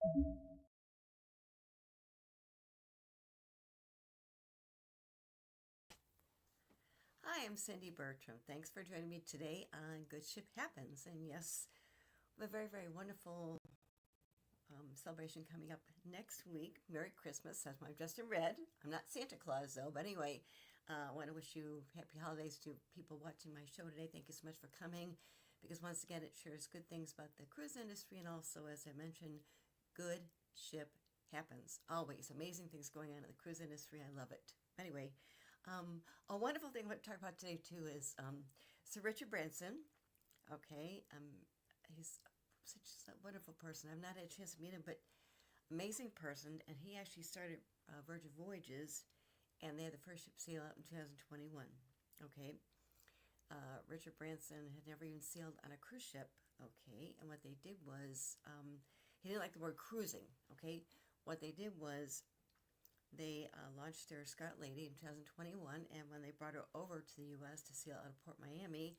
Hi, I'm Cindy Bertram. Thanks for joining me today on Good Ship Happens. And yes, we have a very, very wonderful celebration coming up next week. Merry Christmas. I'm dressed in red. I'm not Santa Claus, though. But anyway, I want to wish you happy holidays to people watching my show today. Thank you so much for coming because once again, it shares good things about the cruise industry and also, as I mentioned, good ship happens. Always amazing things going on in the cruise industry. I love it. Anyway, a wonderful thing I want to talk about today too is Sir Richard Branson. Okay, he's such a wonderful person. I've not had a chance to meet him, but amazing person. And he actually started Virgin Voyages, and they had the first ship sail out in 2021. Okay, Richard Branson had never even sailed on a cruise ship. Okay, and what they did was he didn't like the word cruising. Okay, what they did was they launched their Scarlet Lady in 2021, and when they brought her over to the U.S. to sail out of Port Miami,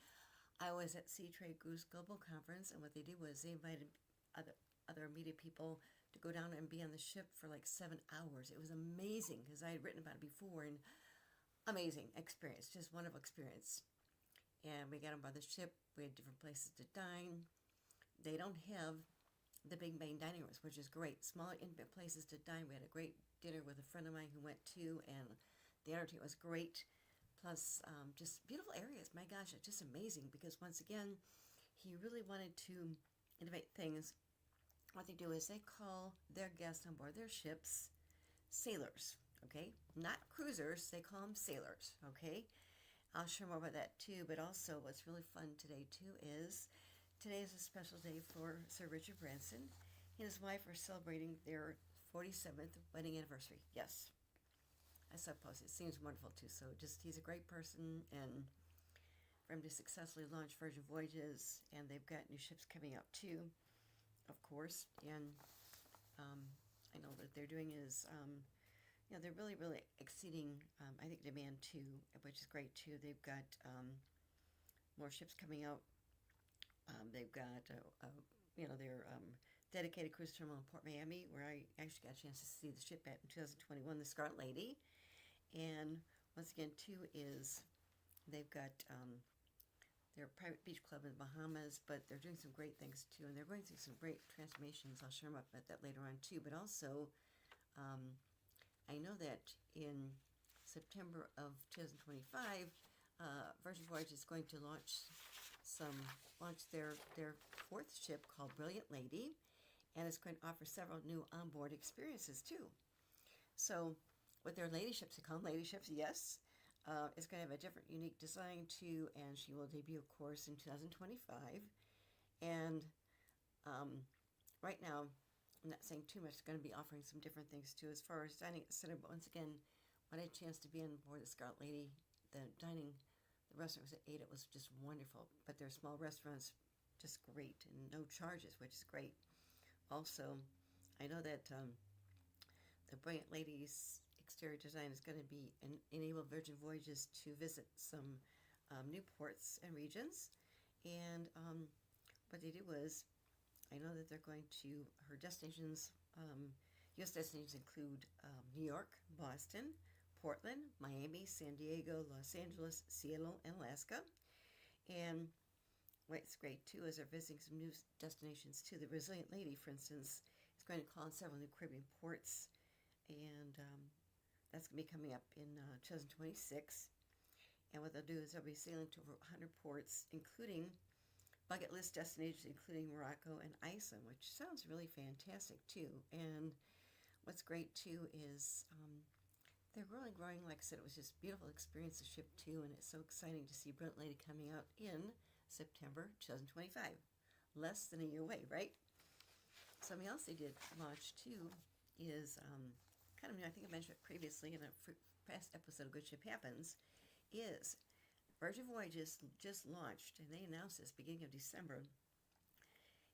I was at Sea Trade Cruise Global Conference, and what they did was they invited other media people to go down and be on the ship for like 7 hours. It was amazing because I had written about it before, and amazing experience, just wonderful experience. And we got on board the ship. We had different places to dine. They don't have the big main dining rooms, which is great. Smaller, intimate places to dine. We had a great dinner with a friend of mine who went too, and the entertainment was great. Plus, just beautiful areas. My gosh, it's just amazing because once again, he really wanted to innovate things. What they do is they call their guests on board their ships sailors, okay? Not cruisers, they call them sailors, okay? I'll share more about that too, but also what's really fun today too is today is a special day for Sir Richard Branson. He and his wife are celebrating their 47th wedding anniversary. Yes, I suppose it seems wonderful too. So just he's a great person, and for him to successfully launch Virgin Voyages, and they've got new ships coming out too, of course. And I know what they're doing is, they're really, really exceeding, I think, demand too, which is great too. They've got more ships coming out. They've got, their dedicated cruise terminal in Port Miami, where I actually got a chance to see the ship at in 2021, the Scarlet Lady. And once again, too, is they've got their private beach club in the Bahamas, but they're doing some great things too, and they're going through some great transformations. I'll share them up at that later on too. But also, I know that in September of 2025, Virgin Voyage is going to launch their fourth ship called Brilliant Lady, and it's going to offer several new onboard experiences too. So, with their lady ships, they call them lady ships, yes. It's going to have a different, unique design too, and she will debut, of course, in 2025. And right now, I'm not saying too much. It's going to be offering some different things too, as far as dining at the center. But once again, when I had a chance to be on board the Scarlet Lady, the restaurant was at 8. It was just wonderful. But their small restaurants, just great, and no charges, which is great. Also, I know that the Brilliant Lady's exterior design is going to be enable Virgin Voyages to visit some new ports and regions. And what they did was, I know that they're going to, her destinations, U.S. destinations include New York, Boston, Portland, Miami, San Diego, Los Angeles, Seattle, and Alaska. And what's great too is they're visiting some new destinations too. The Resilient Lady, for instance, is going to call on several new Caribbean ports, and that's going to be coming up in 2026. And what they'll do is they'll be sailing to over 100 ports, including bucket list destinations, including Morocco and Iceland, which sounds really fantastic too. And what's great too is they're really growing. Like I said, it was just a beautiful experience to ship too, and it's so exciting to see Brilliant Lady coming out in September 2025. Less than a year away, right? Something else they did launch too is kind of new. I think I mentioned it previously in a past episode of Good Ship Happens, is Virgin Voyages just launched, and they announced this beginning of December,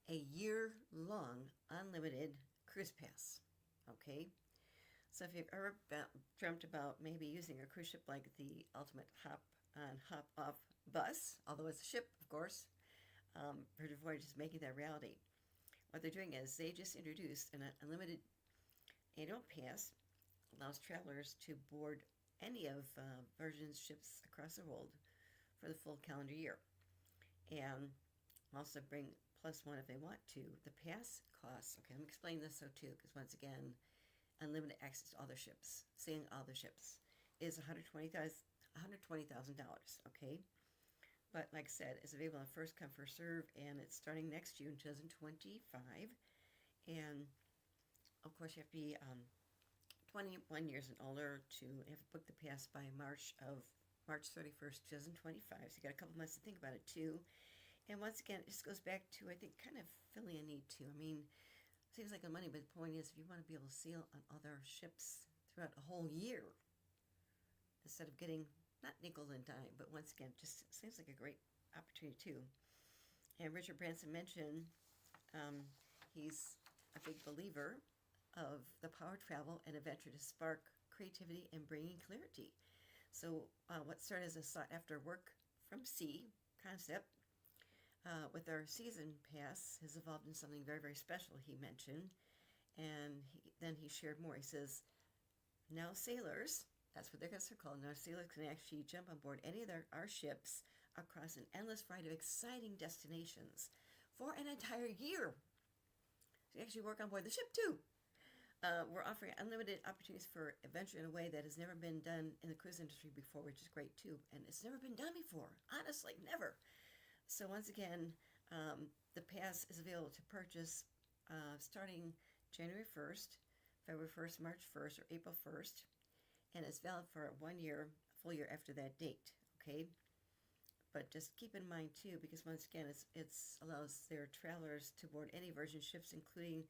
a year-long unlimited cruise pass. Okay? So if you've ever dreamt about maybe using a cruise ship like the ultimate hop-on, hop-off bus, although it's a ship, of course, Virgin Voyage is making that reality. what they're doing is they just introduced an unlimited annual pass, allows travelers to board any of Virgin's ships across the world for the full calendar year, and also bring plus one if they want to. The pass costs, okay, let me explain this so too, because once again, unlimited access to all their ships, seeing all their ships, is $120,000, okay? But like I said, it's available on first come, first serve, and it's starting next June 2025. And of course, you have to be 21 years and older to have booked the pass by March 31st, 2025. So you got a couple months to think about it too. And once again, it just goes back to, I think, kind of filling a need too. I mean, it seems like a money, but the point is, if you want to be able to sail on other ships throughout a whole year, instead of getting, not nickel and dime, but once again, just seems like a great opportunity too. And Richard Branson mentioned he's a big believer of the power of travel and adventure to spark creativity and bringing clarity. So what started as a sought after work from sea concept with our season pass has evolved into something very, very special, he mentioned. And then he shared more. He says, now sailors, that's what they're called, now sailors can actually jump on board any of our ships across an endless variety of exciting destinations for an entire year. So you actually work on board the ship too. We're offering unlimited opportunities for adventure in a way that has never been done in the cruise industry before, which is great too. And it's never been done before, honestly, never. So once again, the pass is available to purchase starting January 1st, February 1st, March 1st, or April 1st, and it's valid for 1 year, a full year after that date, okay? But just keep in mind too, because once again, it allows their travelers to board any Virgin ships, including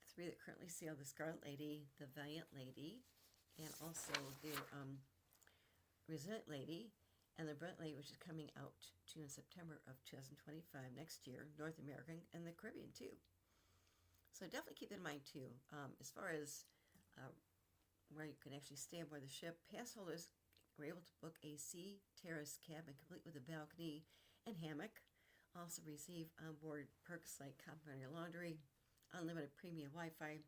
the 3 that currently sail: the Scarlet Lady, the Valiant Lady, and also the Resilient Lady, and the Brilliant Lady, which is coming out to in September of 2025 next year, North America and the Caribbean too. So definitely keep that in mind too. As far as where you can actually stay aboard the ship, pass holders were able to book a sea terrace cabin complete with a balcony and hammock. Also receive onboard perks like complimentary laundry, unlimited premium Wi-Fi,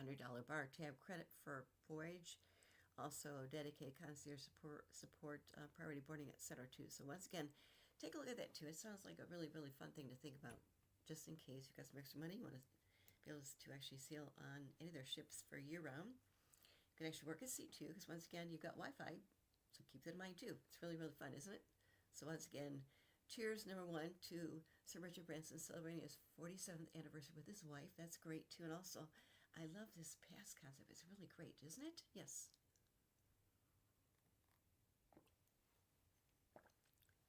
$100 bar tab credit for voyage, also dedicated concierge support priority boarding, etc. too. So once again, take a look at that too. It sounds like a really, really fun thing to think about, just in case you've got some extra money, you want to be able to actually sail on any of their ships for year-round. You can actually work at sea too, because once again, you've got Wi-Fi, so keep that in mind too. It's really, really fun, isn't it? So once again, cheers, number one, to Sir Richard Branson celebrating his 47th anniversary with his wife. That's great too. And also, I love this pass concept. It's really great, isn't it? Yes.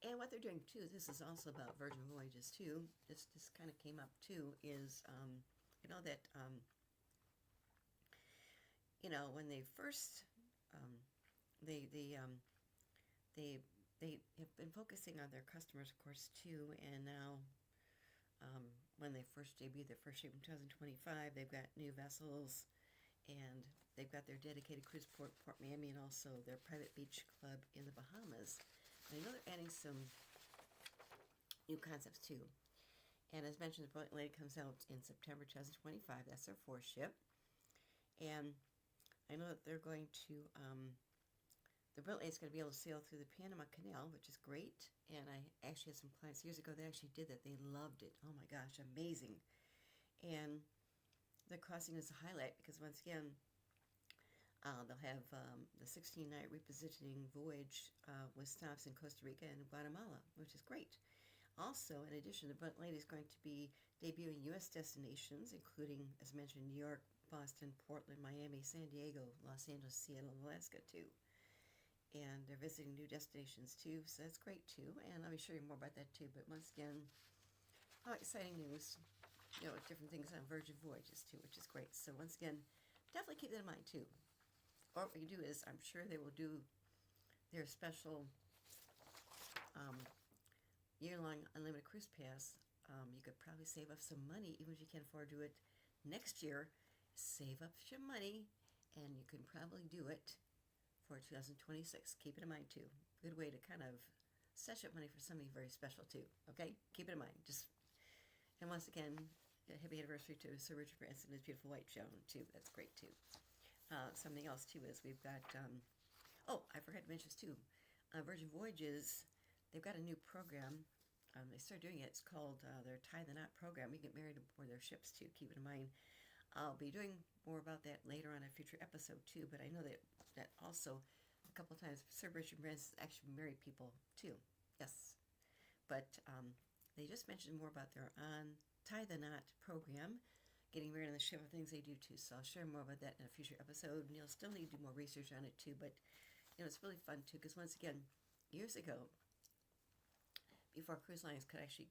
And what they're doing too, this is also about Virgin Voyages too. This kind of came up too, is you know that when they first they have been focusing on their customers, of course, too, and now when they first debuted their first ship in 2025, they've got new vessels, and they've got their dedicated cruise port, Port Miami, and also their private beach club in the Bahamas. And I know they're adding some new concepts too. And as mentioned, the Brilliant Lady comes out in September 2025. That's their 4th ship. And I know that they're going to, the Brilliant Lady is going to be able to sail through the Panama Canal, which is great. And I actually had some clients years ago that actually did that. They loved it. Oh my gosh, amazing. And the crossing is a highlight because once again, they'll have the 16-night repositioning voyage with stops in Costa Rica and Guatemala, which is great. Also, in addition, the Brilliant Lady is going to be debuting U.S. destinations, including, as mentioned, New York, Boston, Portland, Miami, San Diego, Los Angeles, Seattle, and Alaska, too. And they're visiting new destinations, too, so that's great, too. And I'll be sharing more about that, too. But once again, exciting news, different things on Virgin Voyages, too, which is great. So once again, definitely keep that in mind, too. Or what you do is, I'm sure they will do their special year-long unlimited cruise pass. You could probably save up some money, even if you can't afford to do it next year. Save up some money, and you can probably do it for 2026. Keep it in mind, too. Good way to kind of stash up money for something very special, too. Okay? Keep it in mind. And once again, happy anniversary to Sir Richard Branson and his beautiful wife Joan too. That's great too. Something else too is we've got. I forgot to mention this too. Virgin Voyages, they've got a new program. They started doing it. It's called their Tie the Knot program. You get married aboard their ships too. Keep it in mind. I'll be doing more about that later on a future episode too. But I know that also a couple of times Sir Richard Branson actually married people too. Yes, but they just mentioned more about their Tie the Knot program, getting married on the ship, of things they do too. So I'll share more about that in a future episode. And you'll still need to do more research on it too. But it's really fun too, because once again, years ago, before cruise lines could actually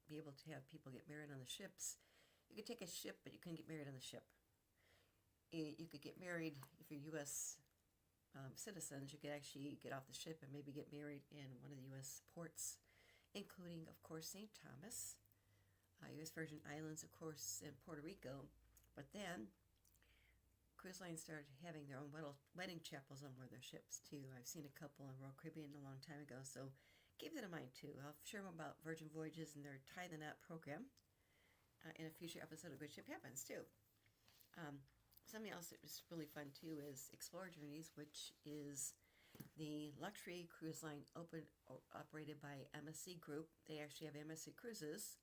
be able to have people get married on the ships, you could take a ship, but you couldn't get married on the ship. You could get married if you're U.S. Citizens. You could actually get off the ship and maybe get married in one of the U.S. ports, including, of course, St. Thomas, U.S. Virgin Islands, of course, and Puerto Rico. But then cruise lines started having their own wedding chapels on board their ships too. I've seen a couple in Royal Caribbean a long time ago, so keep that in mind too. I'll share more about Virgin Voyages and their Tie the Knot program in a future episode of Good Ship Happens too. Something else that was really fun too is Explorer Journeys, which is the luxury cruise line operated by MSC Group. They actually have MSC Cruises,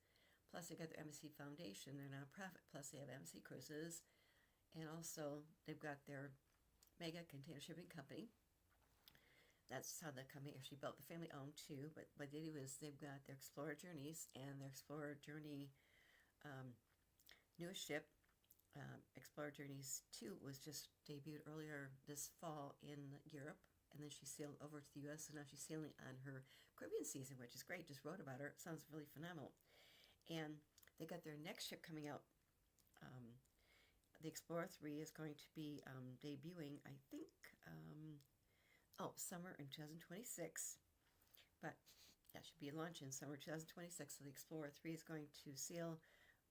plus they got their MSC Foundation, their nonprofit, plus they have MSC Cruises. And also, they've got their mega container shipping company. That's how the company actually built. The family owned too, but what they do is they've got their Explorer Journeys, and their Explorer Journey newest ship, Explorer Journeys 2, was just debuted earlier this fall in Europe, and then she sailed over to the U.S., and now she's sailing on her Caribbean season, which is great. Just wrote about her. It sounds really phenomenal. And they got their next ship coming out. The Explorer 3 is going to be debuting, I think, summer in 2026. But that should be launching summer 2026. So the Explorer 3 is going to sail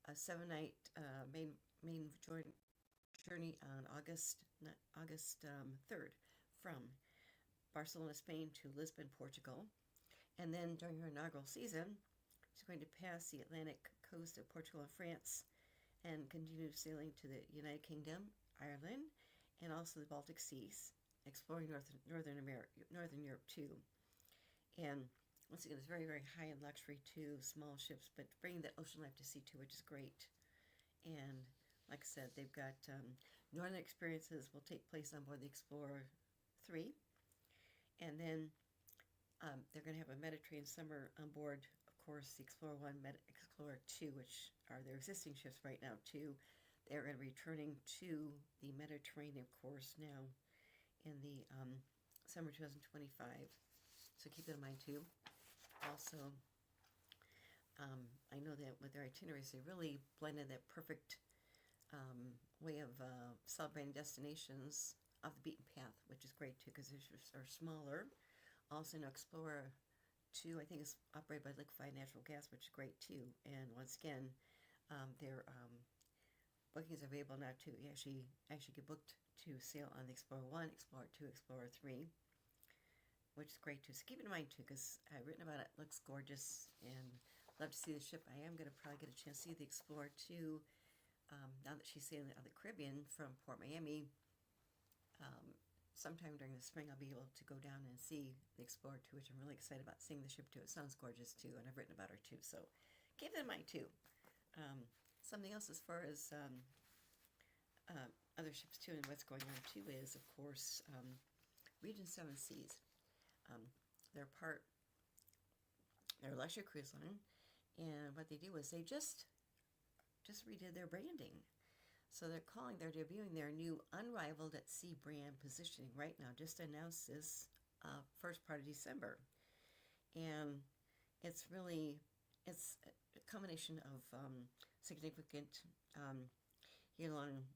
a 7-night main journey on August 3rd from Barcelona, Spain to Lisbon, Portugal. And then during her inaugural season, she's going to pass the Atlantic coast of Portugal and France and continue sailing to the United Kingdom, Ireland, and also the Baltic Seas, exploring Northern Europe too. And once again, it's very, very high in luxury too, small ships, but bringing that ocean life to sea too, which is great. And like I said, they've got northern experiences will take place on board the Explorer 3, and then they're going to have a Mediterranean summer on board. Of course, the Explorer 1, Explorer 2, which are their existing ships right now too. They're going to be returning to the Mediterranean, of course, now in the summer 2025. So keep that in mind too. Also, I know that with their itineraries, they really blended that perfect way of celebrating destinations off the beaten path, which is great too, because their ships are smaller. Also, Explorer 2, I think, is operated by liquefied natural gas, which is great too. And once again, their bookings are available now too. You actually get booked to sail on the Explorer 1, Explorer 2, Explorer 3, which is great too. So keep it in mind too, because I've written about it. It looks gorgeous, and love to see the ship. I am going to probably get a chance to see the Explorer 2 now that she's sailing on the Caribbean from Port Miami. Sometime during the spring, I'll be able to go down and see the Explorer 2, which I'm really excited about seeing the ship too. It sounds gorgeous too, and I've written about her too, so keep that in mind too. Something else as far as other ships too, and what's going on too, is of course Regent Seven Seas. They're a luxury cruise line, and what they do is they just redid their branding. So they're debuting their new Unrivaled at Sea brand positioning right now. Just announced this first part of December. And it's a combination of significant year-long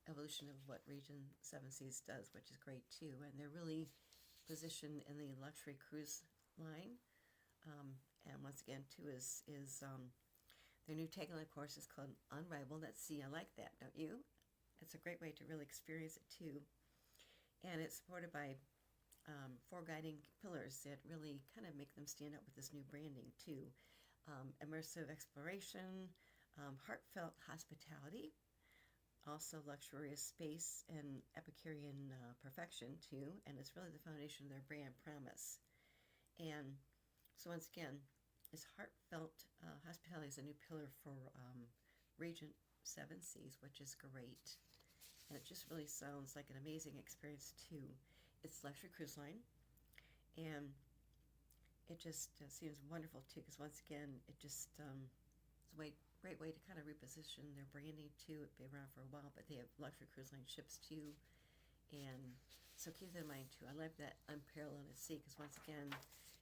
evolution of what Regent Seven Seas does, which is great too. And they're really positioned in the luxury cruise line. And once again, too, is their new tagline, of course, is called Unrivaled at Sea. I like that, don't you? It's a great way to really experience it, too. And it's supported by 4 guiding pillars that really kind of make them stand out with this new branding, too. Immersive exploration, Heartfelt hospitality, also luxurious space and Epicurean perfection too, and it's really the foundation of their brand promise. And so once again, this heartfelt hospitality is a new pillar for Regent Seven Seas, which is great. And it just really sounds like an amazing experience too. It's luxury cruise line, and it just seems wonderful too. Because once again, it just it's a great way to kind of reposition their branding too. It's been around for a while, but they have luxury cruise line ships too, and so keep that in mind too. I like that unparalleled at sea because once again,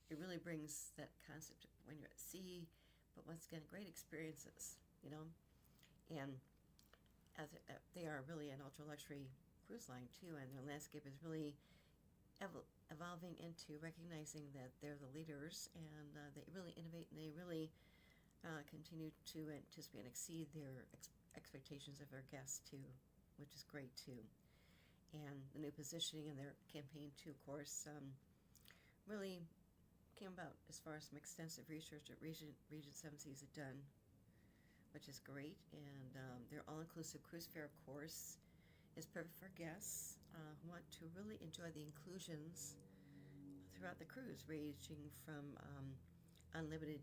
it really brings that concept when you're at sea, but once again, great experiences, you know. And as they are really an ultra luxury cruise line too, and their landscape is really evolving into recognizing that they're the leaders and they really innovate and they really continue to anticipate and exceed their expectations of their guests too, which is great too. And the new positioning in their campaign too, of course, really came about as far as some extensive research that Regent Seven Seas had done, which is great. And their all-inclusive cruise fare, of course, is perfect for guests who want to really enjoy the inclusions throughout the cruise, ranging from unlimited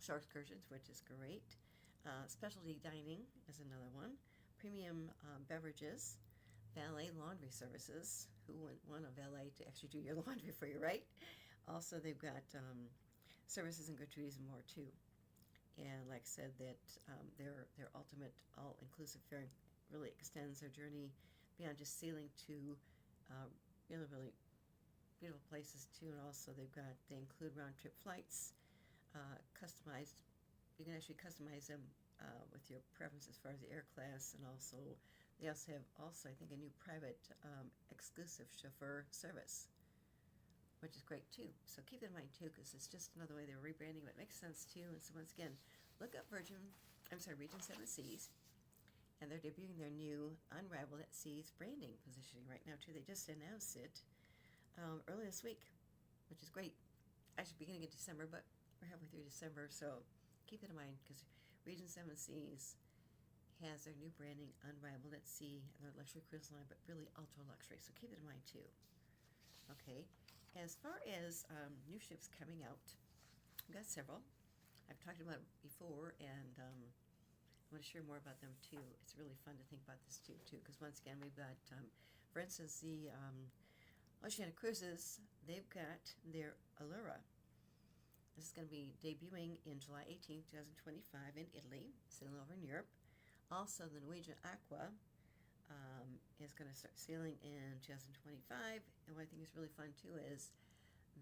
shore excursions, which is great. Specialty dining is another one. Premium beverages, valet laundry services. Who wouldn't want a valet to actually do your laundry for you, right? Also, they've got services and gratuities and more too. And like I said, that their ultimate all-inclusive fare really extends their journey beyond just sailing to really, really beautiful places too. And also they include round-trip flights, customized. You can actually customize them with your preference as far as the air class, and also they also have I think a new private exclusive chauffeur service, which is great too. So keep that in mind too, because it's just another way they're rebranding, but it makes sense too. And so once again, look up Regent Seven Seas, and they're debuting their new Unrivaled at Seas branding positioning right now too. They just announced it early this week, which is great. Actually, beginning of December, but we're halfway through December, so keep that in mind because Regent Seven Seas has their new branding, Unrivaled at Sea, and their luxury cruise line, but really ultra luxury. So keep it in mind too. Okay. As far as new ships coming out, I've got several. I've talked about it before, and I want to share more about them too. It's really fun to think about this too, because once again, we've got, for instance, the Oceania Cruises. They've got their Allura. This is going to be debuting in July 18th, 2025 in Italy, sailing over in Europe. Also, the Norwegian Aqua is going to start sailing in 2025. And what I think is really fun too is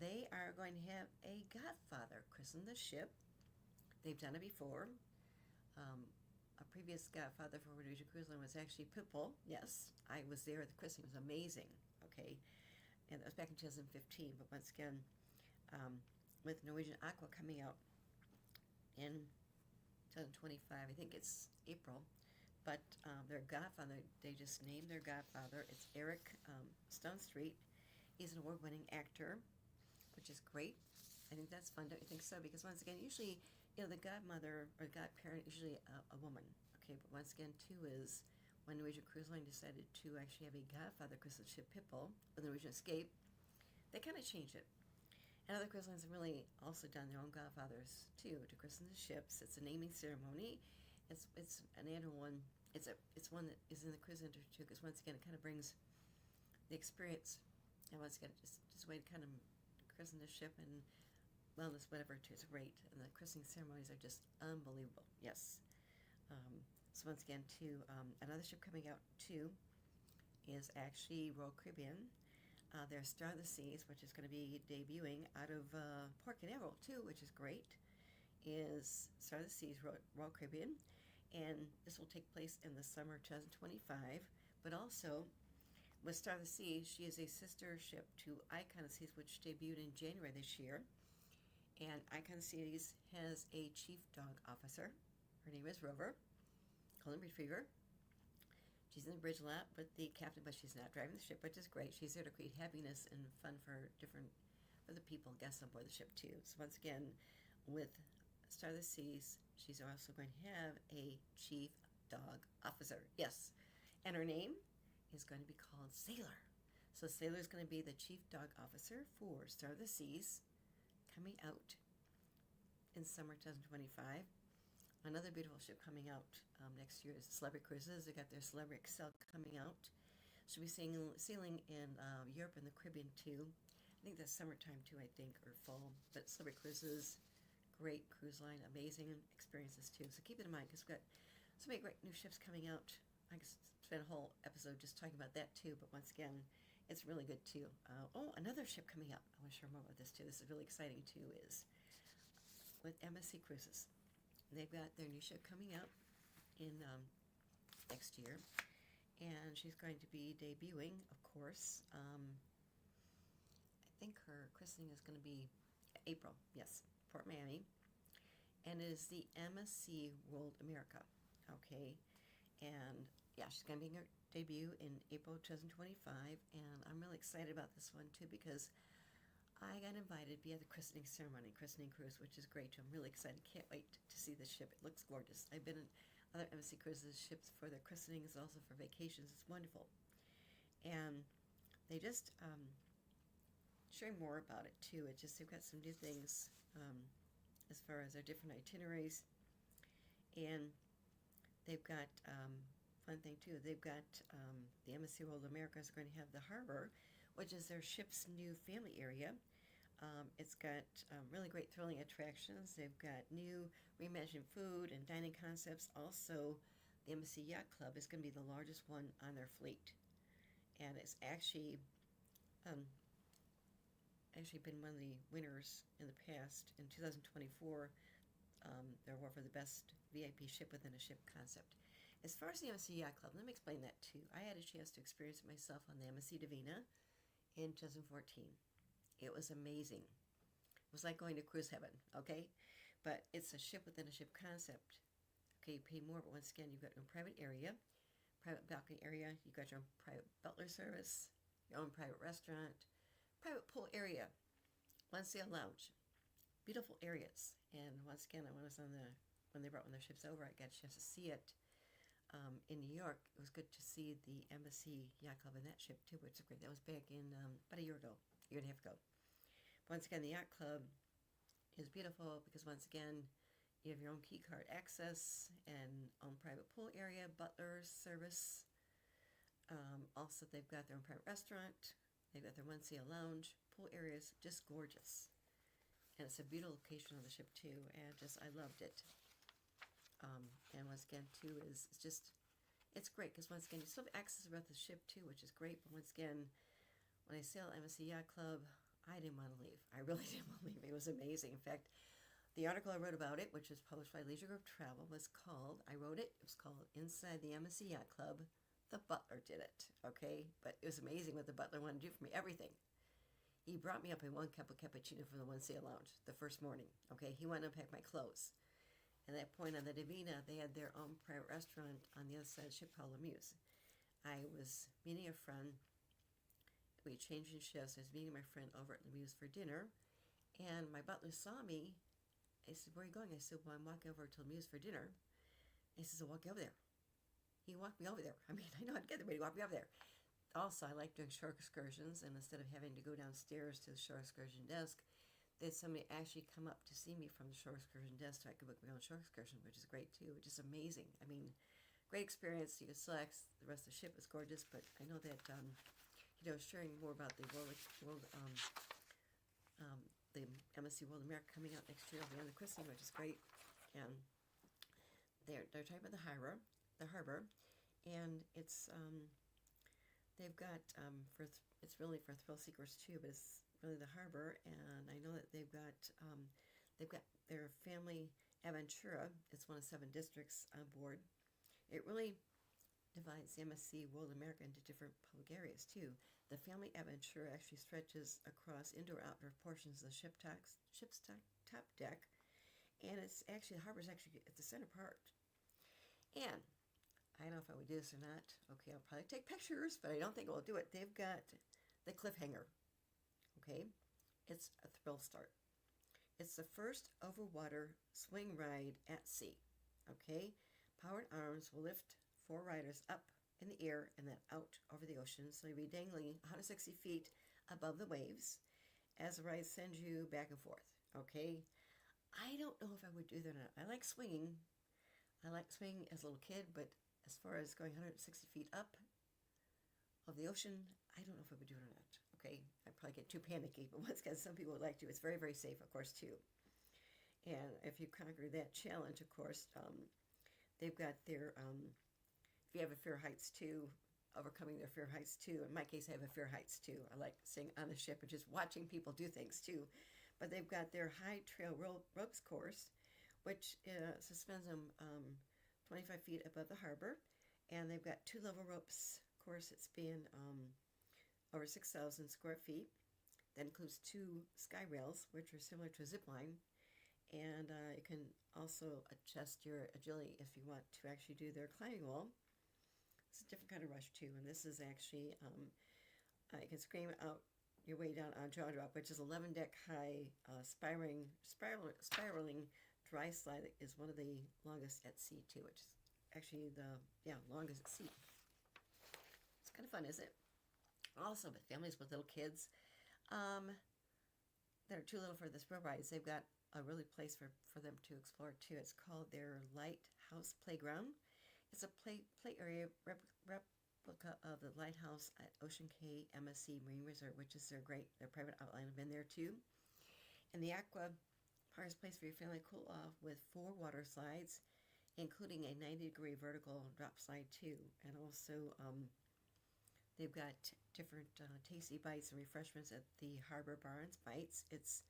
they are going to have a godfather christen the ship. They've done it before. A previous godfather for Norwegian Cruise Line was actually Pitbull. Yes, I was there at the christening. It was amazing. Okay, and that was back in 2015. But once again, with Norwegian Aqua coming out in 2025, I think it's April. But their godfather, they just named their godfather. It's Eric Stonestreet. He's an award-winning actor, which is great. I think that's fun. Don't you think so? Because once again, usually, the godmother or godparent is usually a woman. Okay, but once again, too, is when Norwegian Cruise Line decided to actually have a godfather christen ship Pitbull with Norwegian Escape, they kind of changed it. And other cruise lines have really also done their own godfathers too to christen the ships. It's a naming ceremony. It's an annual one. It's one that is in the cruise industry too, because once again it kind of brings the experience, and once again just a way to kind of christen the ship and wellness, whatever too. It's great, and the christening ceremonies are just unbelievable. Yes. So once again too, another ship coming out too is actually Royal Caribbean. Their Star of the Seas, which is going to be debuting out of Port Canaveral too, which is great, is Star of the Seas Royal Caribbean. And this will take place in the summer of 2025. But also, with Star of the Seas, she is a sister ship to Icon of the Seas, which debuted in January this year. And Icon of the Seas has a chief dog officer. Her name is Rover, Golden Retriever. She's in the bridge a lot with the captain, but she's not driving the ship, which is great. She's there to create happiness and fun for the people, guests on board the ship too. So once again, with Star of the Seas, she's also going to have a chief dog officer. Yes. And her name is going to be called Sailor. So Sailor is going to be the chief dog officer for Star of the Seas, coming out in summer 2025. Another beautiful ship coming out next year is Celebrity Cruises. They got their Celebrity Excel coming out. She'll be sailing in Europe and the Caribbean too. I think that's summertime too, I think, or fall. But Celebrity Cruises, great cruise line, amazing experiences too. So keep it in mind because we've got so many great new ships coming out. I could spend a whole episode just talking about that too. But once again, it's really good too. Another ship coming up. I want to share more about this too. This is really exciting too. Is with MSC Cruises. They've got their new ship coming out in next year, and she's going to be debuting, of course. I think her christening is going to be April, yes, Port Miami, and it is the MSC World America, okay, and yeah, she's going to be her debut in April 2025, and I'm really excited about this one too because I got invited via the christening ceremony, christening cruise, which is great too. I'm really excited. Can't wait to see the ship. It looks gorgeous. I've been in other MSC Cruises ships for their christenings, also for vacations. It's wonderful. And they just sharing more about it too. It just, they've got some new things as far as their different itineraries. And they've got, fun thing too, they've got the MSC World America is going to have the harbor, which is their ship's new family area. It's got really great thrilling attractions. They've got new reimagined food and dining concepts. Also, the MSC Yacht Club is going to be the largest one on their fleet. And it's actually been one of the winners in the past. In 2024, they were for the best VIP ship within a ship concept. As far as the MSC Yacht Club, let me explain that too. I had a chance to experience it myself on the MSC Divina in 2014. It was amazing. It was like going to cruise heaven, okay? But it's a ship within a ship concept. Okay, you pay more, but once again, you've got your own private area, private balcony area, you've got your own private butler service, your own private restaurant, private pool area, one sail lounge, beautiful areas. And once again, when they brought one of their ships over, I got a chance to see it. In New York, it was good to see the MSC Yacht Club in that ship too, which is great. That was back in about a year and a half ago. Once again, the Yacht Club is beautiful because once again, you have your own key card access and own private pool area, butler service. Also, they've got their own private restaurant. They've got their one sail lounge, pool areas, just gorgeous. And it's a beautiful location on the ship too, and I loved it. And once again, too, it's great because once again, you still have access about the ship too, which is great. But once again, when I sailed MSC Yacht Club, I didn't want to leave. I really didn't want to leave. It was amazing. In fact, the article I wrote about it, which was published by Leisure Group Travel, was called Inside the MSC Yacht Club, the Butler Did It. Okay? But it was amazing what the butler wanted to do for me. Everything. He brought me up in one cup of cappuccino from the one sail lounge the first morning. Okay? He went and unpacked my clothes. And at that point on the Divina, they had their own private restaurant on the other side of the ship called Lemuse. I was meeting a friend. We changed shifts. I was meeting my friend over at Lemuse for dinner. And my butler saw me. I said, "Where are you going?" I said, "Well, I'm walking over to Lemuse for dinner." He says, "I'll walk you over there." He walked me over there. I mean, I know how to get there, but he walked me over there. Also, I like doing shore excursions, and instead of having to go downstairs to the shore excursion desk, they had somebody actually come up to see me from the shore excursion desk so I could book my own shore excursion, which is great too, which is amazing. I mean, great experience. You can select the rest of the ship is gorgeous, but I know that sharing more about the the MSC World America coming out next year will be on the christening, which is great. And they're talking about the harbor, and it's they've got it's really for thrill seekers too, but it's really the harbor. And I know that they've got their family Aventura. It's one of 7 districts on board. It really divides the MSC World America into different public areas too. The family Aventura actually stretches across indoor-outdoor portions of the ship's top deck, and it's actually the harbor's actually at the center part. And I don't know if I would do this or not. Okay, I'll probably take pictures, but I don't think I'll do it. They've got the cliffhanger. Okay, it's a thrill start. It's the first overwater swing ride at sea. Okay, powered arms will lift four riders up in the air and then out over the ocean. So you'll be dangling 160 feet above the waves as the ride sends you back and forth. Okay, I don't know if I would do that or not. I like swinging. I like swinging as a little kid, but as far as going 160 feet up of the ocean, I don't know if I would do it or not. Okay, I'd probably get too panicky, but once again, some people would like to. It's very, very safe, of course, too. And if you conquer that challenge, of course, they've got their, if you have a fear of heights too, overcoming their fear of heights too. In my case, I have a fear of heights too. I like sitting on the ship and just watching people do things too. But they've got their high trail ropes course, which suspends them 25 feet above the harbor. And they've got two level ropes course that span over 6,000 square feet. That includes two sky rails, which are similar to a zip line. And you can also adjust your agility if you want to actually do their climbing wall. It's a different kind of rush too, and this is actually, you can scream out your way down on Jaw Drop, which is 11-deck high spiraling dry slide that is one of the longest at sea too, which is actually the longest at sea. It's kind of fun, isn't it? Also, with families with little kids that are too little for the thrill rides, they've got a really place for them to explore too. It's called their Lighthouse Playground. It's a play area replica of the lighthouse at Ocean Cay MSC Marine Reserve, which is their private outline. I've been there too. And the Aqua Park is a place for your family to cool off with 4 water slides, including a 90-degree vertical drop slide too. And also they've got different tasty bites and refreshments at the Harbor Bar and Bites. It's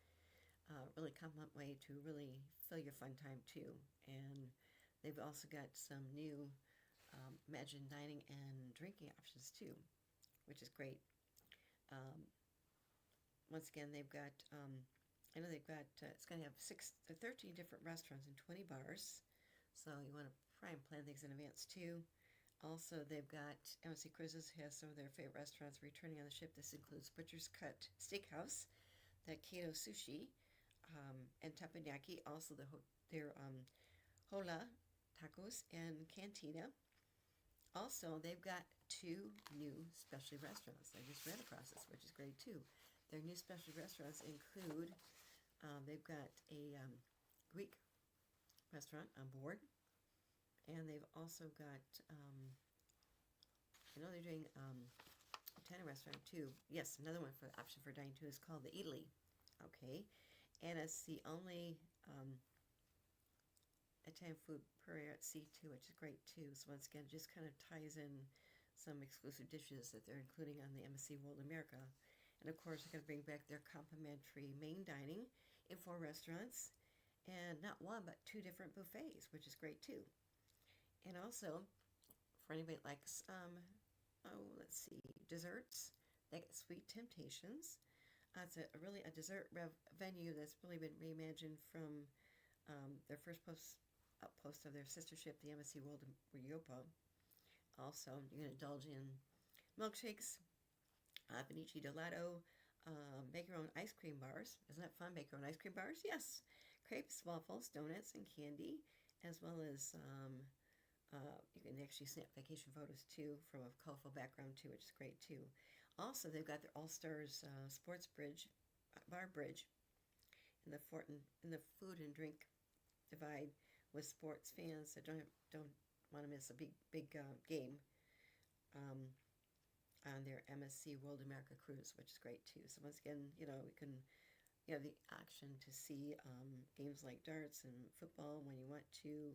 really compliment way to really fill your fun time too. And they've also got some new Imagine dining and drinking options too, which is great. Once again, they've got, I know they've got, it's going to have 13 different restaurants and 20 bars. So you want to try and plan things in advance too. Also, they've got, MSC Cruises has some of their favorite restaurants returning on the ship. This includes Butcher's Cut Steakhouse, the Kato Sushi, and Teppanyaki. Also, their Hola Tacos and Cantina. Also, they've got 2 new specialty restaurants. I just ran across this, which is great too. Their new specialty restaurants include, they've got a Greek restaurant on board, and they've also got, I know they're doing Italian restaurant too. Yes, another one for option for dining too is called the Italy. Okay, and it's the only Italian food per area at sea too, which is great too. So once again, it just kind of ties in some exclusive dishes that they're including on the MSC World America. And of course, they're going to bring back their complimentary main dining in 4 restaurants, and not 1 but 2 different buffets, which is great too. And also, for anybody that likes, let's see, desserts, they get Sweet Temptations. It's really a dessert venue that's really been reimagined from their first outpost of their sister ship, the MSC World Europa. Also, you can indulge in milkshakes, Benici Gelato, make your own ice cream bars. Isn't that fun? Make your own ice cream bars? Yes. Crepes, waffles, donuts, and candy, as well as you can actually snap vacation photos too from a colorful background too, which is great too. Also, they've got their All Stars Sports Bar Bridge in the food and drink divide with sports fans that don't want to miss a big game on their MSC World America cruise, which is great too. So once again, we can have the option to see games like darts and football when you want to.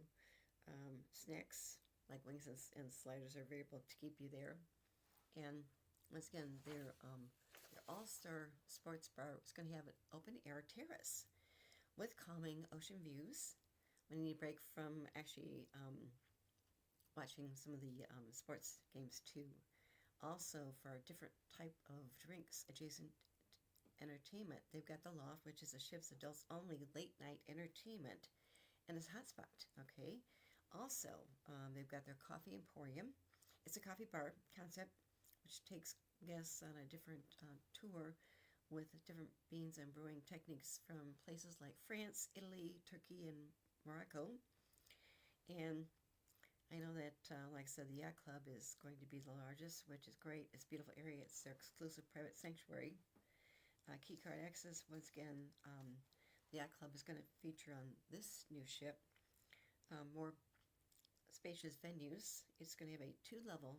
Snacks like wings and sliders are available to keep you there. And once again, their All-Star Sports Bar is going to have an open-air terrace with calming ocean views when you need a break from actually watching some of the sports games too. Also, for a different type of drinks adjacent entertainment, they've got the Loft, which is a ship's adults-only late-night entertainment, and it's hotspot. Okay. Also, they've got their Coffee Emporium. It's a coffee bar concept which takes guests on a different tour with different beans and brewing techniques from places like France, Italy, Turkey, and Morocco. And I know that, like I said, the Yacht Club is going to be the largest, which is great. It's a beautiful area. It's their exclusive private sanctuary. Key card access, once again, the Yacht Club is going to feature on this new ship more spacious venues. It's going to have a two-level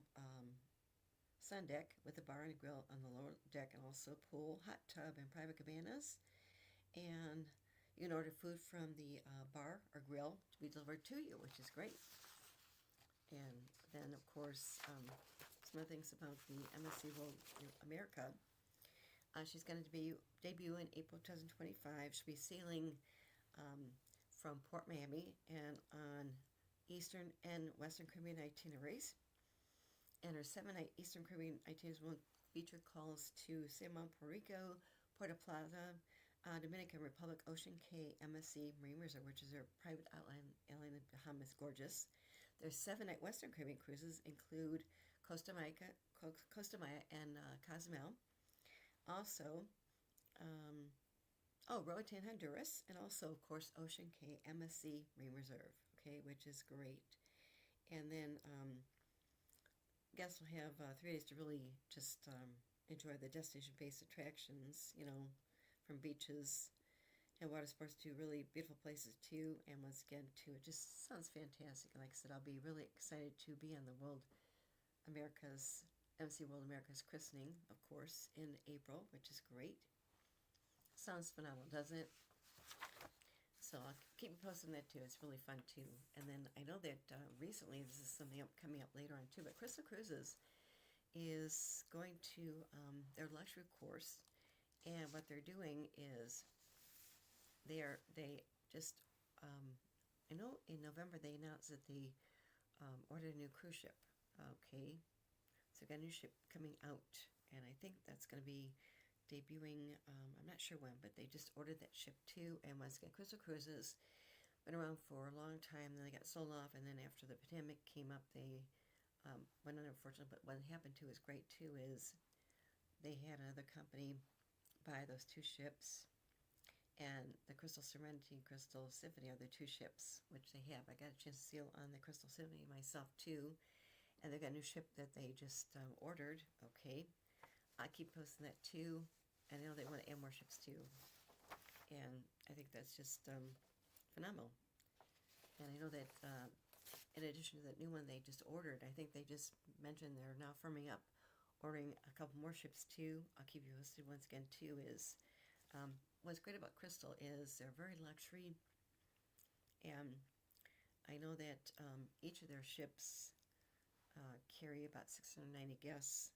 sun deck with a bar and a grill on the lower deck, and also a pool, hot tub, and private cabanas. And you can order food from the bar or grill to be delivered to you, which is great. And then, of course, some other things about the MSC World America. She's going to be debut in April 2025. She'll be sailing from Port Miami and on Eastern and Western Caribbean itineraries. And her 7-night Eastern Caribbean itineraries will feature calls to San Juan, Puerto Rico, Puerto Plata, Dominican Republic, Ocean Cay, MSC Marine Resort, which is their private island in the Bahamas. Gorgeous. Their 7-night Western Caribbean cruises include Costa Maya and Cozumel. Also, Roatan, Honduras, and also, of course, Ocean Cay, MSC Marine Reserve, okay, which is great. And then guests will have 3 days to really just enjoy the destination-based attractions, from beaches and water sports to really beautiful places too. And once again, too, it just sounds fantastic. And like I said, I'll be really excited to be on the MSC World America's christening, of course, in April, which is great. Sounds phenomenal, doesn't it? So I'll keep you posted on that too. It's really fun too. And then I know that recently, this is something coming up later on too, but Crystal Cruises is going to their luxury course, and what they're doing is they just I know in November they announced that they ordered a new cruise ship. Okay, so got a new ship coming out, and I think that's going to be debuting, I'm not sure when, but they just ordered that ship too. And once again, Crystal Cruises been around for a long time, then they got sold off, and then after the pandemic came up, they went under, unfortunately. But what happened too is great too, is they had another company buy those 2 ships, and the Crystal Serenity and Crystal Symphony are the 2 ships which they have. I got a chance to sail on the Crystal Symphony myself too, and they've got a new ship that they just ordered. Okay, I keep posting that too, and I know they want to add more ships too, and I think that's just phenomenal. And I know that in addition to that new one they just ordered, I think they just mentioned they're now firming up ordering a couple more ships too. I'll keep you posted once again too. Is what's great about Crystal is they're very luxury, and I know that each of their ships carry about 690 guests.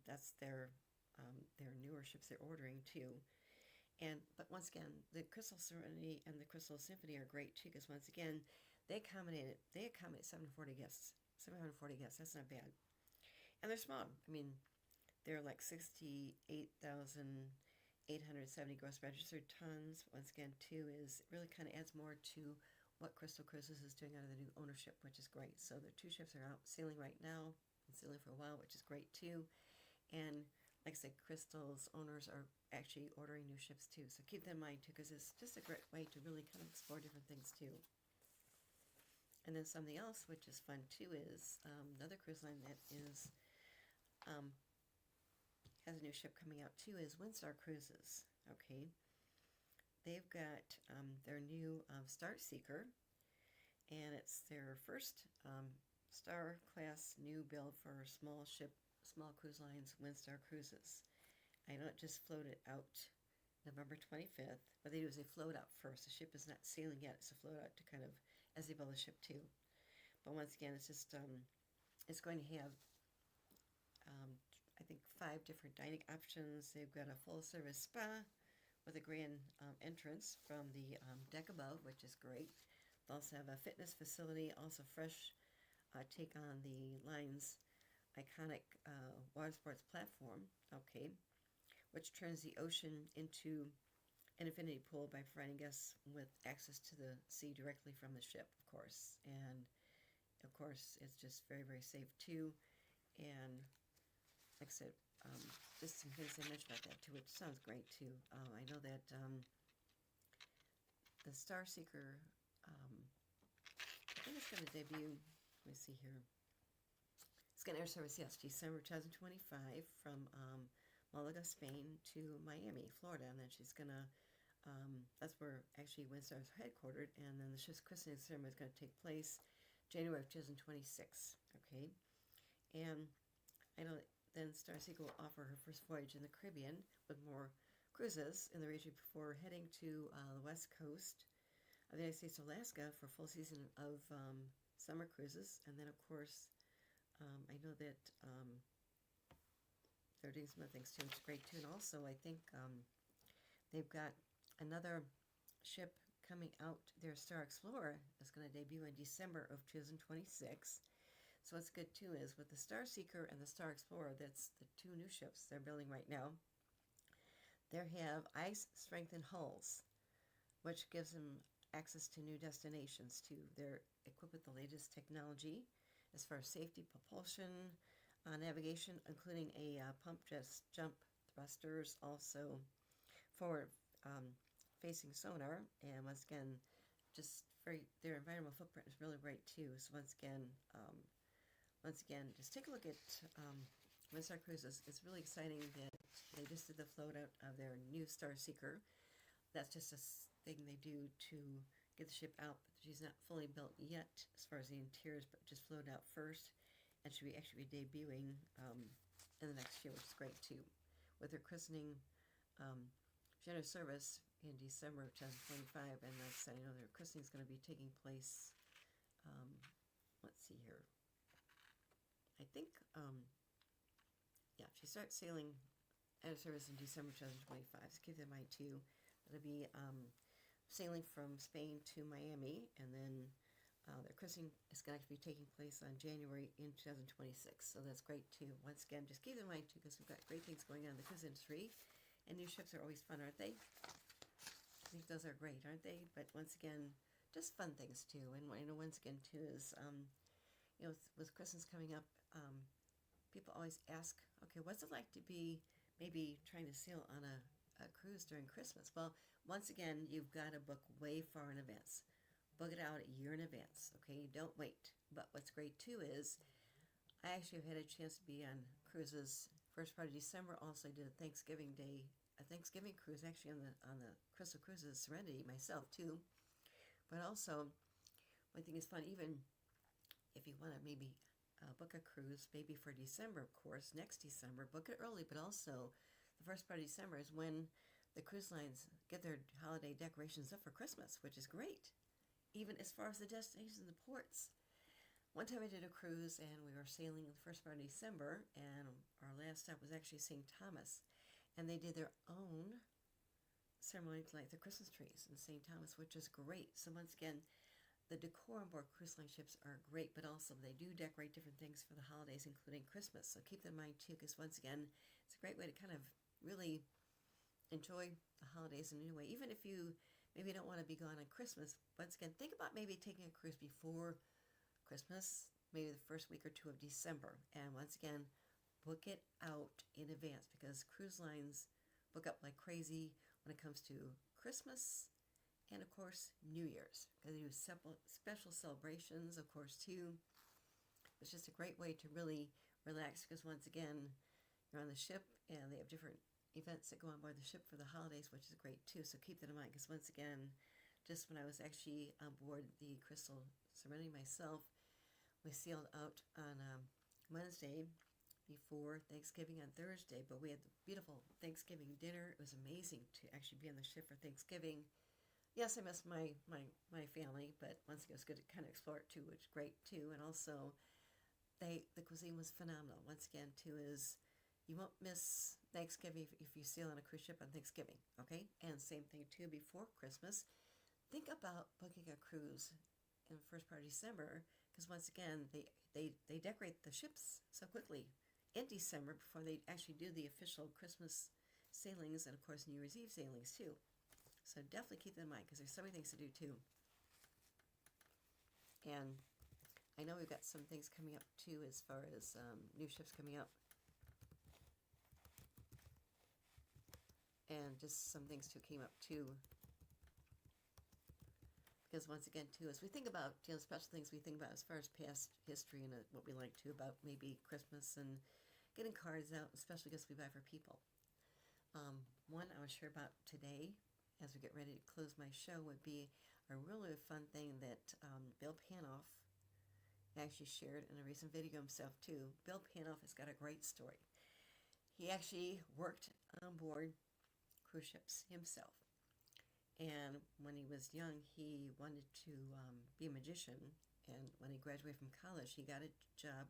That's their newer ships they're ordering too. But once again, the Crystal Serenity and the Crystal Symphony are great too, because once again, they accommodate 740 guests. 740 guests. That's not bad. And they're small. I mean, they're like 68,870 gross registered tons. Once again, too, is it really kind of adds more to what Crystal Cruises is doing out of the new ownership, which is great. So the 2 ships are out sailing right now, and sailing for a while, which is great too. And like I said, Crystal's owners are actually ordering new ships too. So keep that in mind too, because it's just a great way to really kind of explore different things too. And then something else which is fun too is another cruise line that is has a new ship coming out too is Windstar Cruises. Okay, they've got their new Star Seeker, and it's their first Star class new build for small cruise lines, Windstar Cruises. I know it just floated out November 25th. What they do is they float out first. The ship is not sailing yet. It's a float out to kind of as they build the ship too. But once again, it's just it's going to have I think 5 different dining options. They've got a full service spa with a grand entrance from the deck above, which is great. They also have a fitness facility, also fresh take on the line's iconic water sports platform, okay, which turns the ocean into an infinity pool by providing guests with access to the sea directly from the ship, of course. And of course, it's just very, very safe too. And like I said, just some things they mentioned about that too, which sounds great too. I know that the Star Seeker, I think it's going to debut, let me see here. It's going to air service, yes, December 2025 from Malaga, Spain to Miami, Florida, and then she's going to, that's where actually Windstar is headquartered, and then the ship's christening ceremony is going to take place January of 2026, okay? And I know that then Starseeker will offer her first voyage in the Caribbean with more cruises in the region before heading to the west coast of the United States to Alaska for a full season of summer cruises. And then, of course, I know that they're doing some other things too, which is great too. And also, I think they've got another ship coming out, their Star Explorer, is going to debut in December of 2026. So what's good too is with the Star Seeker and the Star Explorer, that's the two new ships they're building right now, they have ice-strengthened hulls, which gives them access to new destinations too. They're equipped with the latest technology as far as safety, propulsion, navigation, including a pump jump thrusters, also forward facing sonar, and once again, just their environmental footprint is really great too. So once again, just take a look at Windstar Cruises. It's really exciting that they just did the float out of their new Star Seeker. That's just a thing they do to get the ship out. She's not fully built yet as far as the interiors, but just float out first. And she'll actually be debuting in the next year, which is great too. With her christening general service in December of 2025. And like I said, I know their christening is going to be taking place, let's see here. I think, yeah, she starts sailing out of service in December 2025. So keep that in mind too. It'll be sailing from Spain to Miami, and then their christening is going to be taking place on January in 2026. So that's great too. Once again, just keep that in mind too, because we've got great things going on in the cruise industry, and new ships are always fun, aren't they? I think those are great, aren't they? But once again, just fun things too. And I know once again too is, you know, with Christmas coming up, people always ask, okay, what's it like to be maybe trying to sail on a cruise during Christmas? Well, once again, you've got to book way far in advance. Book it out a year in advance, okay? Don't wait. But what's great too is I actually have had a chance to be on cruises first part of December. Also did a Thanksgiving Day, a Thanksgiving cruise actually on the Crystal Cruises Serenity myself too. But also, one thing is fun, even if you want to maybe book a cruise, maybe for December, of course, next December, book it early, but also the first part of December is when the cruise lines get their holiday decorations up for Christmas, which is great, even as far as the destinations and the ports. One time I did a cruise, and we were sailing in the first part of December, and our last stop was actually St. Thomas, and they did their own ceremony to light the Christmas trees in St. Thomas, which is great. So once again, the decor on board cruise line ships are great, but also they do decorate different things for the holidays, including Christmas. So keep that in mind too, because once again, it's a great way to kind of really enjoy the holidays in a new way. Even if you maybe don't want to be gone on Christmas, once again, think about maybe taking a cruise before Christmas, maybe the first week or two of December. And once again, book it out in advance, because cruise lines book up like crazy when it comes to Christmas and, of course, New Year's. They do special celebrations, of course, too. It's just a great way to really relax, because once again, you're on the ship and they have different events that go on board the ship for the holidays, which is great too. So keep that in mind, because once again, just when I was actually on board the Crystal Serenity myself, we sailed out on Wednesday before Thanksgiving on Thursday, but we had the beautiful Thanksgiving dinner. It was amazing to actually be on the ship for Thanksgiving. Yes, I miss my family, but once again, it was good to kind of explore it too, which is great too. And also, the cuisine was phenomenal. Once again, too, is you won't miss Thanksgiving if you sail on a cruise ship on Thanksgiving, okay? And same thing too, before Christmas, think about booking a cruise in the first part of December, because once again, they decorate the ships so quickly in December before they actually do the official Christmas sailings, and of course New Year's Eve sailings too. So definitely keep that in mind, because there's so many things to do too. And I know we've got some things coming up too, as far as new ships coming up. and just some things too came up too. Because once again, too, as we think about, special things we think about as far as past history and what we like to about maybe Christmas and getting cards out, special gifts we buy for people. One I will share about today, as we get ready to close my show, would be a really fun thing that Bill Panoff actually shared in a recent video himself too. Bill Panoff has got a great story. He actually worked on board cruise ships himself. And when he was young, he wanted to be a magician. And when he graduated from college, he got a job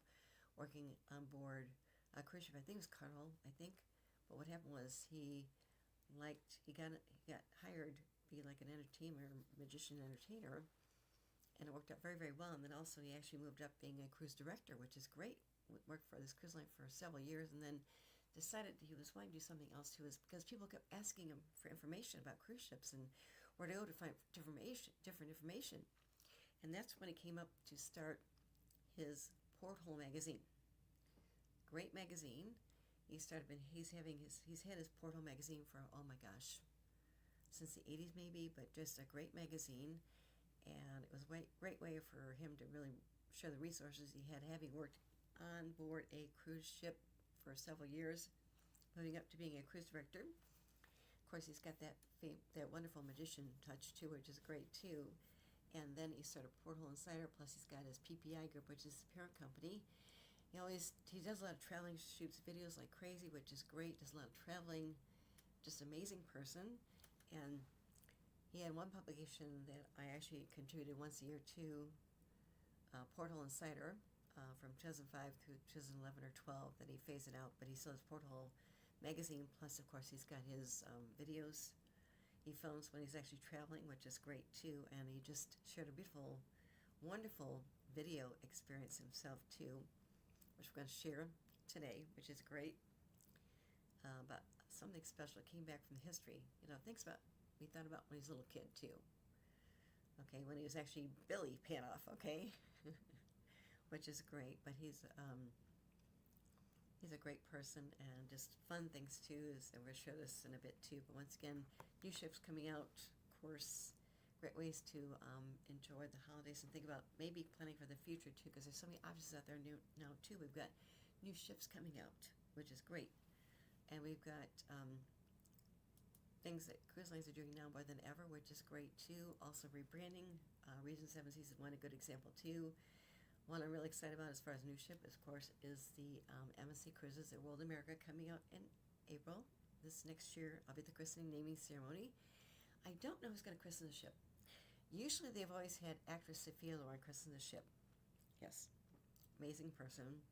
working on board a cruise ship. I think it was Carnival, I think. But what happened was he got hired to be like an magician entertainer. And it worked out very, very well. And then also he actually moved up being a cruise director, which is great. Worked for this cruise line for several years, and then decided he was wanting to do something else too, is because people kept asking him for information about cruise ships and where to go to find different information. And that's when he came up to start his Porthole magazine. Great magazine. He's had his Porthole magazine for, oh my gosh, since the 80s maybe, but just a great magazine. And it was a great way for him to really show the resources he had, having worked on board a cruise ship for several years, moving up to being a cruise director. Of course, he's got that wonderful magician touch too, which is great too. And then he started Porthole Insider, plus he's got his PPI group, which is his parent company. He does a lot of traveling, shoots videos like crazy, which is great. Does a lot of traveling, just amazing person. And he had one publication that I actually contributed once a year to, Porthole Insider, from 2005 through 2011 or 12, that he phased it out, but he still has Porthole magazine, plus of course he's got his videos he films when he's actually traveling, which is great too, and he just shared a beautiful, wonderful video experience himself too, which we're going to share today, which is great, about something special that came back from the history. We thought about when he was a little kid too, okay, when he was actually Billy Panoff, okay, which is great. But he's a great person, and just fun things too. And we'll share this in a bit too. But once again, new ships coming out, of course, great ways to enjoy the holidays and think about maybe planning for the future too, because there's so many options out there now too. We've got new ships coming out, which is great, and we've got things that cruise lines are doing now more than ever, which is great too. Also rebranding. Region 7 Season 1, a good example too. One I'm really excited about as far as new ship, of course, is the MSC Cruises at World America, coming out in April. This next year, I'll be at the christening naming ceremony. I don't know who's going to christen the ship. Usually they've always had actress Sophia Loren christen the ship. Yes, amazing person.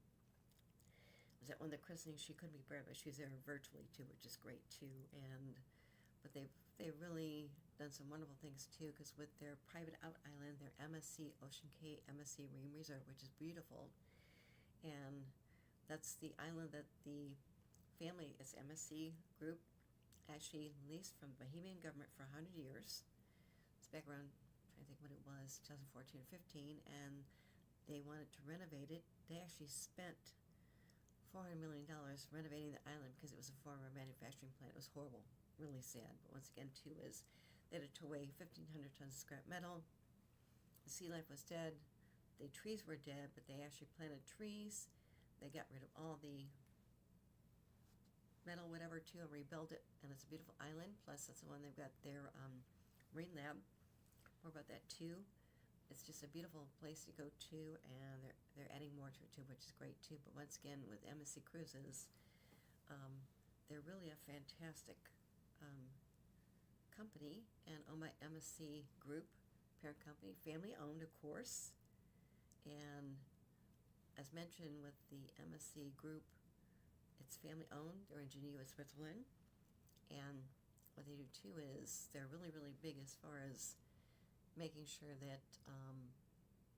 Was at one of the christenings. She couldn't be there, but she was there virtually too, which is great too. But they've really done some wonderful things too, because with their private out island, their MSC Ocean Cay MSC Marine Resort, which is beautiful, and that's the island that the family, its MSC group, actually leased from the Bahamian government for 100 years. It's back around, I'm trying to think when it was, 2014 or 15, and they wanted to renovate it. They actually spent $400 million renovating the island because it was a former manufacturing plant. It was horrible, really sad. But once again, too, is they had to weigh 1,500 tons of scrap metal. The sea life was dead. The trees were dead, but they actually planted trees. They got rid of all the metal, whatever, too, and rebuilt it. And it's a beautiful island. Plus, that's the one they've got their marine lab. More about that, too. It's just a beautiful place to go to, and they're adding more to it, too, which is great, too. But once again, with MSC Cruises, they're really a fantastic company, and owned by MSC Group, parent company, family owned, of course. And as mentioned with the MSC Group, it's family owned. They're in Geneva, Switzerland, and what they do too is they're really, really big as far as making sure that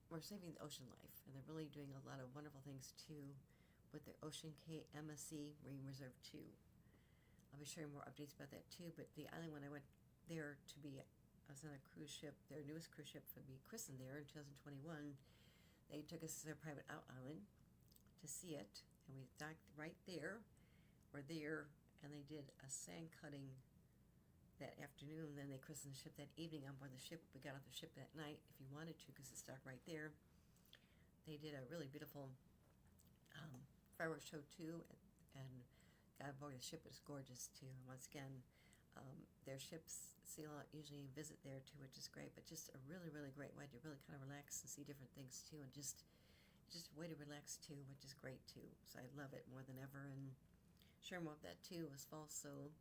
we're saving the ocean life, and they're really doing a lot of wonderful things too with their Ocean Cay MSC Marine Reserve 2. I'll be sharing more updates about that too. But the island, when I went there I was on a cruise ship, their newest cruise ship would be christened there in 2021. They took us to their private out island to see it, and we docked right there. We're there, and they did a sand cutting that afternoon. Then they christened the ship that evening on board the ship. We got off the ship that night if you wanted to because it's docked right there. They did a really beautiful fireworks show too, and got aboard the ship. It's gorgeous too. And once again, their ships sail out usually visit there too, which is great. But just a really really great way to really kind of relax and see different things too, and just a way to relax too, which is great too. So I love it more than ever, and share more of that too was also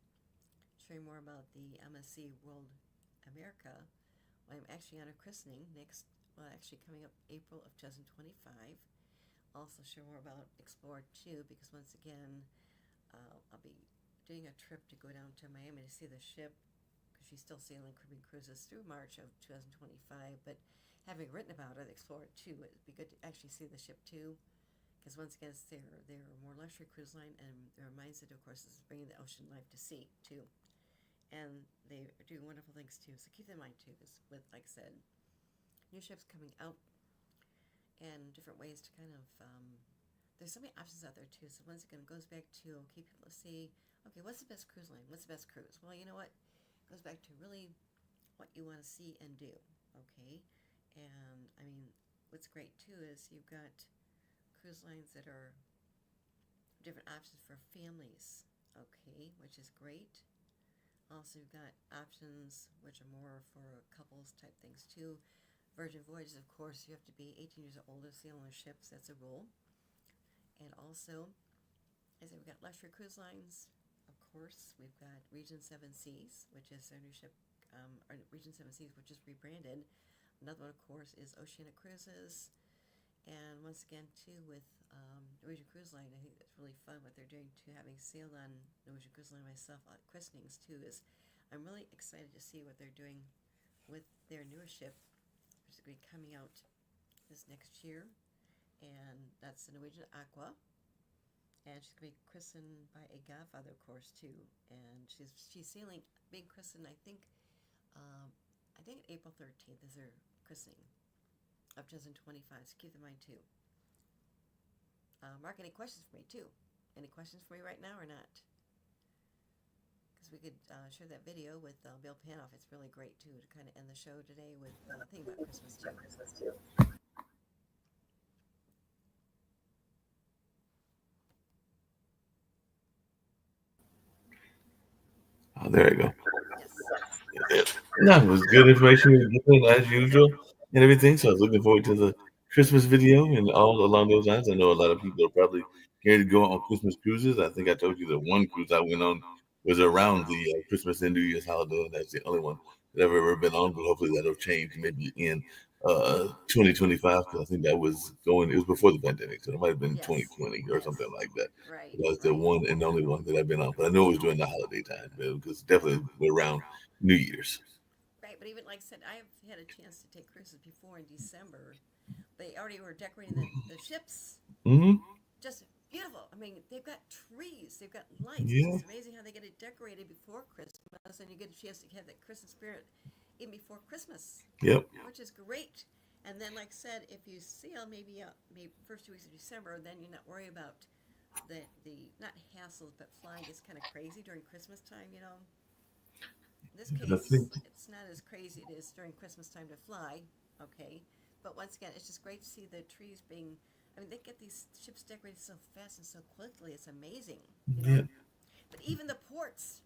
sharing more about the MSC World America. I'm actually on a christening next, well, actually coming up April of 2025. Also share more about Explore 2 because once again, I'll be doing a trip to go down to Miami to see the ship because she's still sailing Caribbean cruises through March of 2025. But having written about it, Explore 2, it'd be good to actually see the ship too because once again, it's their more luxury cruise line, and their mindset, of course, is bringing the ocean life to sea too. And they are doing wonderful things too. So keep that in mind too, because with, like I said, new ships coming out and different ways to kind of, there's so many options out there too. So once again, it goes back to okay, people see, okay, what's the best cruise line? What's the best cruise? Well, you know what? It goes back to really what you want to see and do. Okay, and I mean, what's great too is you've got cruise lines that are different options for families. Okay, which is great. Also, you've got options which are more for couples type things too. Virgin voyages, of course, you have to be 18 years or older to sail on ships. That's a rule. And also, as I said, we've got luxury cruise lines. Of course, we've got Region 7 Seas, which is their new ship, or Region 7 Seas, which is rebranded. Another one, of course, is Oceanic Cruises. And once again, too, with Norwegian Cruise Line, I think that's really fun what they're doing too. Having sailed on Norwegian Cruise Line myself at christenings too, is I'm really excited to see what they're doing with their newer ship, which is going to be coming out this next year, and that's the Norwegian Aqua. And she's going to be christened by a godfather, of course, too. And she's sailing, being christened, I think April 13th is her christening of 2025. So keep in mind too. Mark, any questions for me too? Any questions for me right now or not? Because we could share that video with Bill Panoff. It's really great too to kind of end the show today with a thing about Christmas too. Oh, there you go. Yes. Yeah. No, it was good information given as usual and everything. So I was looking forward to the Christmas video and all along those lines. I know a lot of people are probably going to go on Christmas cruises. I think I told you that one cruise I went on was around the Christmas and New Year's holiday, and that's the only one that I've ever been on. But hopefully that'll change maybe in 2025 because I think that was going. It was before the pandemic, so it might have been Yes. 2020 or Yes. something like that. Right. That's the Right. one and only one that I've been on. But I know it was during the holiday time because definitely around New Year's. Right. But even like I said, I've had a chance to take cruises before in December. They already were decorating the ships. Hmm. Just beautiful. I mean, they've got trees, they've got lights. It's Yeah. just amazing how they get it decorated before Christmas, and you get a chance to have that Christmas spirit even before Christmas, Yep. which is great. And then, like I said, if you sail maybe first 2 weeks of December, then you're not worried about the not hassles, but flying gets kind of crazy during Christmas time. In this Because I think case, it's not as crazy as it is during Christmas time to fly. Okay, but once again, it's just great to see the trees being. I mean, they get these ships decorated so fast and so quickly. It's amazing. yeah, But even the ports,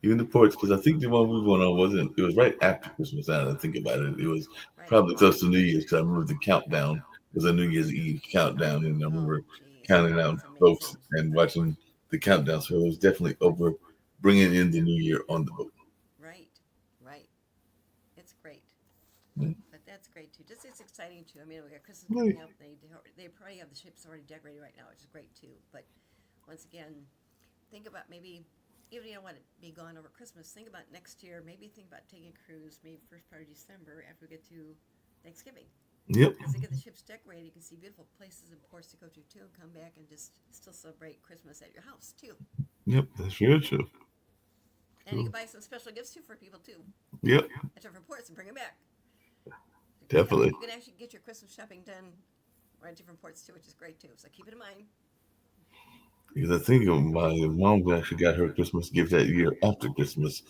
even the ports, because I think the one we went on wasn't. It was right after Christmas. Now that I think about it, it was right? probably close to New Year's because I remember the countdown. It was a New Year's Eve countdown, and I Oh, remember geez, counting out it's boats amazing. and watching the countdown. So it was definitely over bringing in the New Year on the boat. Right, right. It's great. Yeah. But that's great too. Just it's exciting too. I mean, we got Christmas Right. coming up. They probably have the ships already decorated right now, which is great too. But once again, think about maybe even if you don't want to be gone over Christmas. Think about next year. Maybe think about taking a cruise, maybe first part of December after we get to Thanksgiving. Yep. Because they get the ships decorated, you can see beautiful places and ports to go to too, and come back and just still celebrate Christmas at your house too. Yep. That's very true. And you can True. buy some special gifts too for people too Yep. at different ports and bring them back. Definitely. You can actually get your Christmas shopping done at different ports too, which is great too. So keep it in mind. Because I think my mom actually got her Christmas gift that year after Christmas.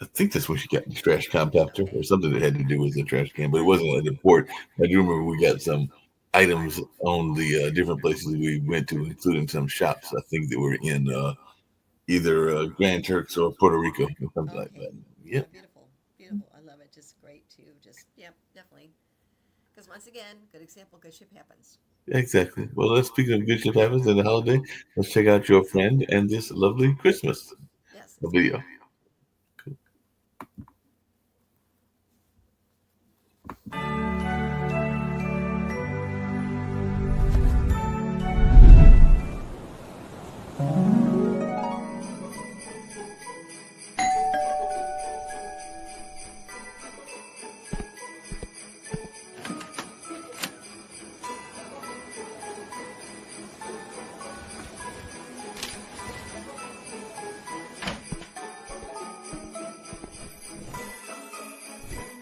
I think that's when she got the trash compactor or something that had to do with the trash can, but it wasn't at the port. I do remember we got some items on the different places we went to, including some shops. I think that were in either Grand Turks or Puerto Rico or something like that. Yep. Beautiful, beautiful. I love it. Just great too. Just yep, definitely. Because once again, good example. Good ship happens. Exactly. Well, let's speak of good ship happens in the holiday. Let's check out your friend and this lovely Christmas Yes. video. Cool.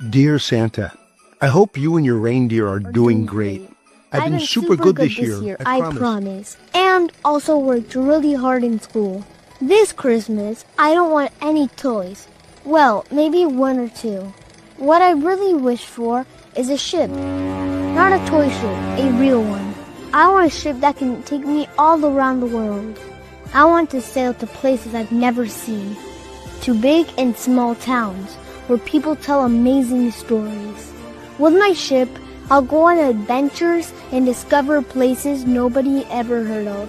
Dear Santa, I hope you and your reindeer are doing great. I've been super good this year, I promise. And also worked really hard in school. This Christmas, I don't want any toys. Well, maybe one or two. What I really wish for is a ship. Not a toy ship, a real one. I want a ship that can take me all around the world. I want to sail to places I've never seen. To big and small towns where people tell amazing stories. With my ship, I'll go on adventures and discover places nobody ever heard of.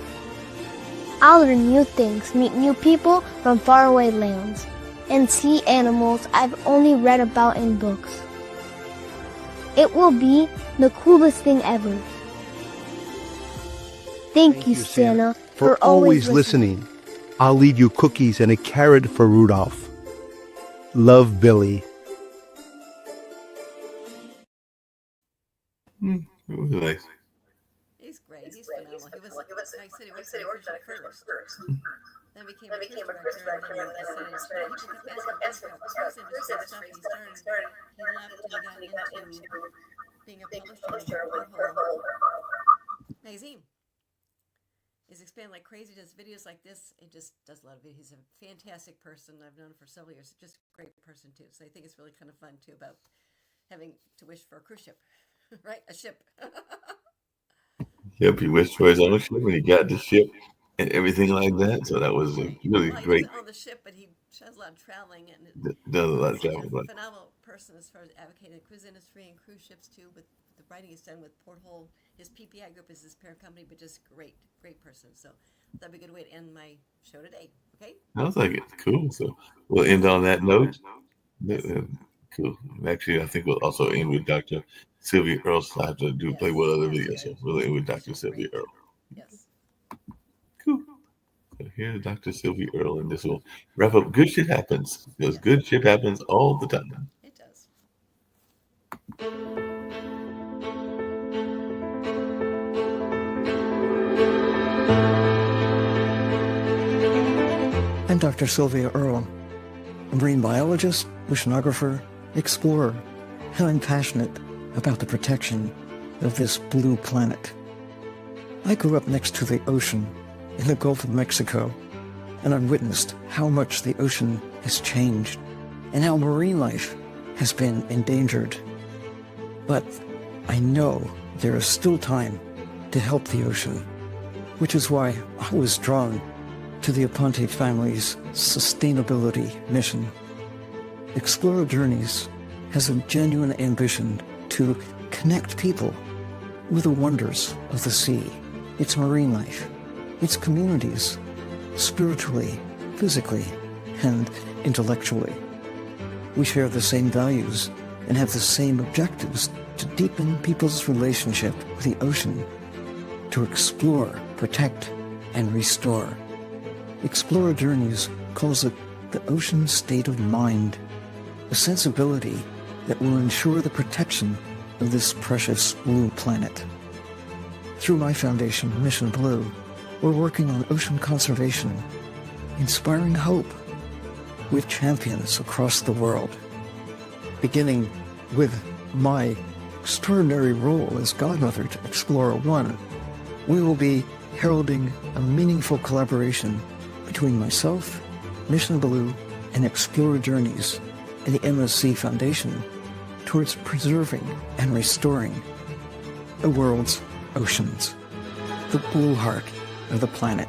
I'll learn new things, meet new people from faraway lands, and see animals I've only read about in books. It will be the coolest thing ever. Thank you, Santa, for always listening. I'll leave you cookies and a carrot for Rudolph. Love, Billy. Nice. He's great. He's phenomenal. He was, like I said, he worked at first. Then became a cruise director, and then he decided he took up cruise industry stuff. He left and he got into being a publisher with Porthole magazine. He's expanding like crazy, does videos like this. He just does a lot of videos. He's a fantastic person. I've known him for several years. Just a great person, too. So I think it's really kind of fun, too, about having to wish for a cruise ship, right? A ship. Yep, he wished for his own ship when he got the ship and everything like that. So that was really great. He was on the ship, but he does a lot of traveling. And does a lot of traveling. He's a phenomenal person as far as advocating the cruise industry and cruise ships, too, with the writing he's done with Porthole. His PPI group is his parent company, but just great person. So that'd be a good way to end my show today. Okay? Sounds like it. Cool. So we'll end on that note. Cool. Actually, I think we'll also end with Dr. Sylvia Earle. I have to play one other video. So we'll end with Dr. Sylvia Earle. Yes. Cool. So here's Dr. Sylvia Earle, and this will wrap up Good Shit Happens, because good shit happens all the time. It does. I'm Dr. Sylvia Earle, a marine biologist, oceanographer, explorer, and I'm passionate about the protection of this blue planet. I grew up next to the ocean in the Gulf of Mexico, and I've witnessed how much the ocean has changed and how marine life has been endangered. But I know there is still time to help the ocean, which is why I was drawn to the Aponte family's sustainability mission. Explorer Journeys has a genuine ambition to connect people with the wonders of the sea, its marine life, its communities, spiritually, physically, and intellectually. We share the same values and have the same objectives to deepen people's relationship with the ocean, to explore, protect, and restore. Explorer Journeys calls it the ocean state of mind, a sensibility that will ensure the protection of this precious blue planet. Through my foundation, Mission Blue, we're working on ocean conservation, inspiring hope with champions across the world. Beginning with my extraordinary role as godmother to Explorer One, we will be heralding a meaningful collaboration between myself, Mission Blue, and explore journeys in the MSC Foundation towards preserving and restoring the world's oceans, the blue heart of the planet.